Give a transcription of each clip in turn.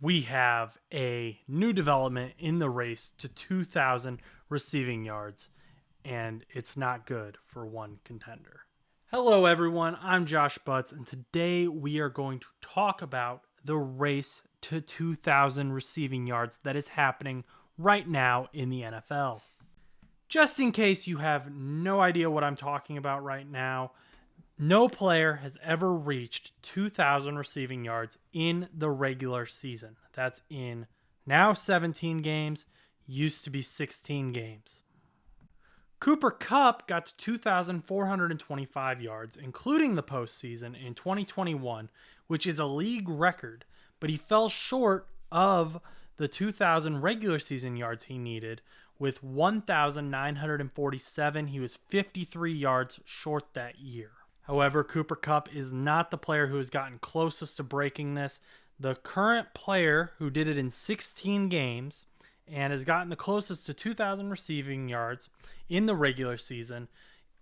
we have a new development in the race to 2,000 receiving yards, and it's not good for one contender. Hello, everyone. I'm Josh Butts, and today we are going to talk about the race to 2,000 receiving yards that is happening right now in the NFL. Just in case you have no idea what I'm talking about right now, no player has ever reached 2,000 receiving yards in the regular season. That's in now 17 games, used to be 16 games. Cooper Kupp got to 2,425 yards, including the postseason in 2021, which is a league record, but he fell short of the 2,000 regular season yards he needed with 1,947. He was 53 yards short that year. However, Cooper Kupp is not the player who has gotten closest to breaking this. The current player who did it in 16 games and has gotten the closest to 2,000 receiving yards in the regular season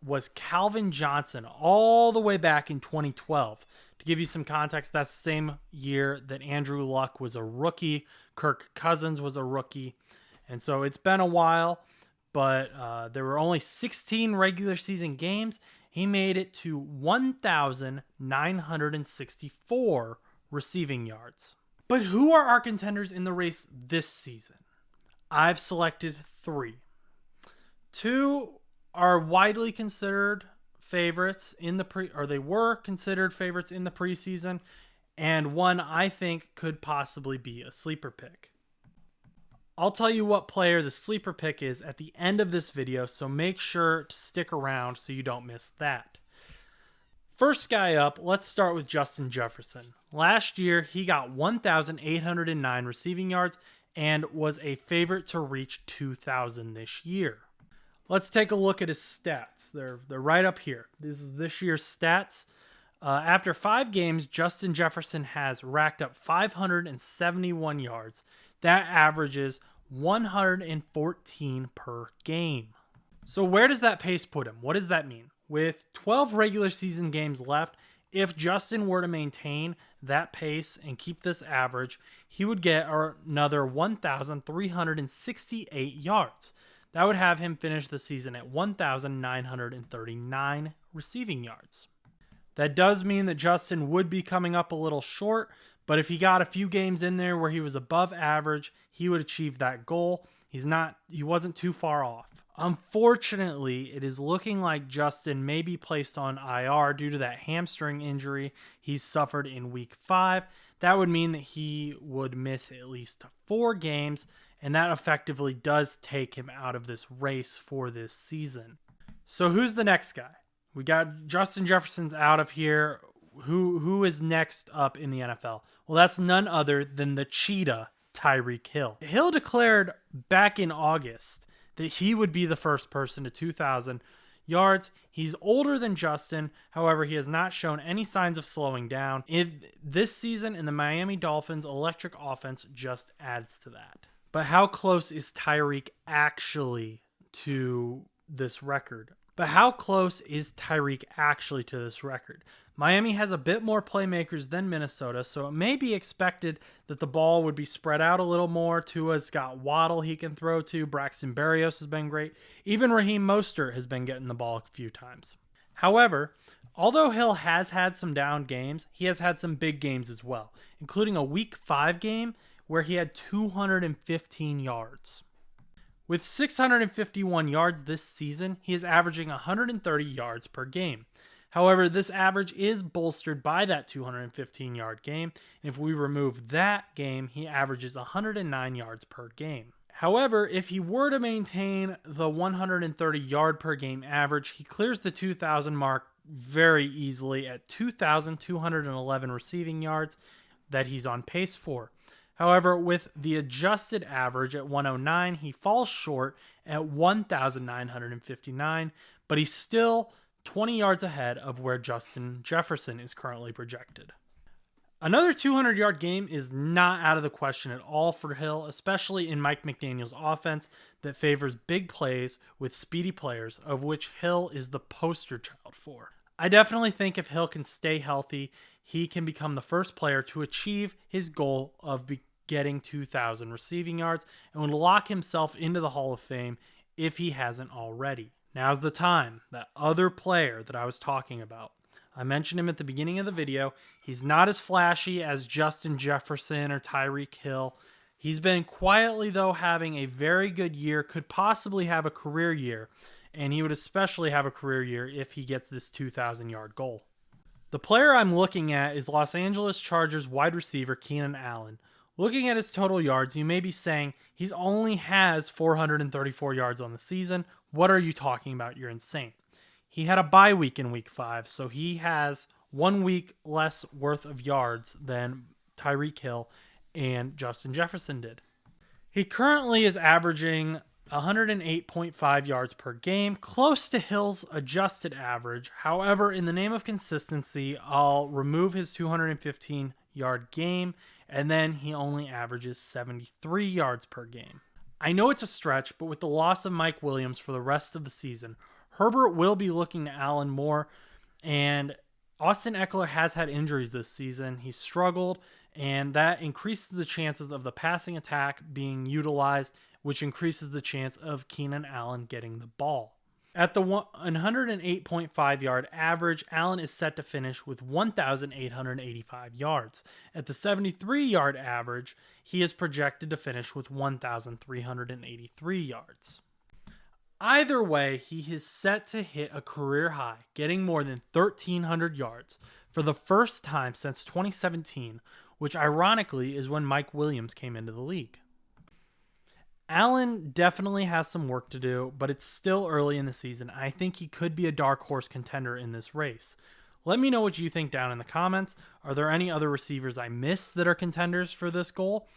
was Calvin Johnson all the way back in 2012. To give you some context, that's the same year that Andrew Luck was a rookie, Kirk Cousins was a rookie, and so it's been a while, but there were only 16 regular season games. He made it to 1,964 receiving yards. But who are our contenders in the race this season? I've selected 3. 2 are widely considered favorites in the they were considered favorites in the preseason, and 1 I think could possibly be a sleeper pick. I'll tell you what player the sleeper pick is at the end of this video, so make sure to stick around so you don't miss that. First guy up, let's start with Justin Jefferson. Last year, he got 1,809 receiving yards and was a favorite to reach 2,000 this year. Let's take a look at his stats. They're right up here. This is this year's stats. After 5 games, Justin Jefferson has racked up 571 yards. That averages 114 per game. So where does that pace put him? What does that mean? With 12 regular season games left, if Justin were to maintain that pace and keep this average, he would get another 1,368 yards. That would have him finish the season at 1,939 receiving yards. That does mean that Justin would be coming up a little short, but if he got a few games in there where he was above average, he would achieve that goal. He wasn't too far off. Unfortunately, it is looking like Justin may be placed on IR due to that hamstring injury he suffered in week 5. That would mean that he would miss at least 4 games, and that effectively does take him out of this race for this season. So who's the next guy? We got Justin Jefferson's out of here. Who is next up in the NFL? Well, that's none other than the cheetah, Tyreek Hill. Hill declared back in August that he would be the first person to 2,000 yards. He's older than Justin. However, he has not shown any signs of slowing down. This season in the Miami Dolphins' electric offense just adds to that. But how close is Tyreek actually to this record? Miami has a bit more playmakers than Minnesota, so it may be expected that the ball would be spread out a little more. Tua's got Waddle he can throw to. Braxton Berrios has been great. Even Raheem Mostert has been getting the ball a few times. However, although Hill has had some down games, he has had some big games as well, including a Week 5 game where he had 215 yards. With 651 yards this season, he is averaging 130 yards per game. However, this average is bolstered by that 215-yard game, and if we remove that game, he averages 109 yards per game. However, if he were to maintain the 130-yard per game average, he clears the 2,000 mark very easily at 2,211 receiving yards that he's on pace for. However, with the adjusted average at 109, he falls short at 1,959, but he's still 20 yards ahead of where Justin Jefferson is currently projected. Another 200-yard game is not out of the question at all for Hill, especially in Mike McDaniel's offense that favors big plays with speedy players, of which Hill is the poster child for. I definitely think if Hill can stay healthy, he can become the first player to achieve his goal of getting 2,000 receiving yards and would lock himself into the Hall of Fame if he hasn't already. Now's the time. That other player that I was talking about. I mentioned him at the beginning of the video. He's not as flashy as Justin Jefferson or Tyreek Hill. He's been quietly, though, having a very good year, could possibly have a career year, and he would especially have a career year if he gets this 2,000-yard goal. The player I'm looking at is Los Angeles Chargers wide receiver Keenan Allen. Looking at his total yards, you may be saying he only has 434 yards on the season. What are you talking about? You're insane. He had a bye week in week 5, so he has 1 week less worth of yards than Tyreek Hill and Justin Jefferson did. He currently is averaging 108.5 yards per game, close to Hill's adjusted average. However, in the name of consistency, I'll remove his 215-yard game, and then he only averages 73 yards per game. I know it's a stretch, but with the loss of Mike Williams for the rest of the season, Herbert will be looking to Allen more, and Austin Eckler has had injuries this season. He struggled, and that increases the chances of the passing attack being utilized, which increases the chance of Keenan Allen getting the ball. At the 108.5-yard average, Allen is set to finish with 1,885 yards. At the 73-yard average, he is projected to finish with 1,383 yards. Either way, he is set to hit a career high, getting more than 1,300 yards for the first time since 2017, which ironically is when Mike Williams came into the league. Allen definitely has some work to do, but it's still early in the season. I think he could be a dark horse contender in this race. Let me know what you think down in the comments. Are there any other receivers I missed that are contenders for this goal?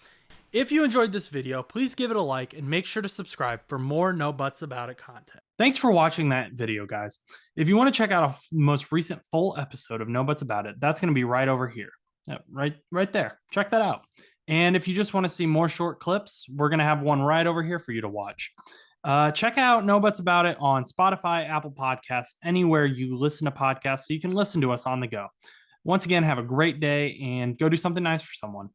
If you enjoyed this video, please give it a like and make sure to subscribe for more No Butts About It content. Thanks for watching that video, guys. If you want to check out a most recent full episode of No Butts About It, that's going to be right over here. Yep, right there. Check that out. And if you just want to see more short clips, we're going to have one right over here for you to watch. Check out No Butts About It on Spotify, Apple Podcasts, anywhere you listen to podcasts, so you can listen to us on the go. Once again, have a great day and go do something nice for someone.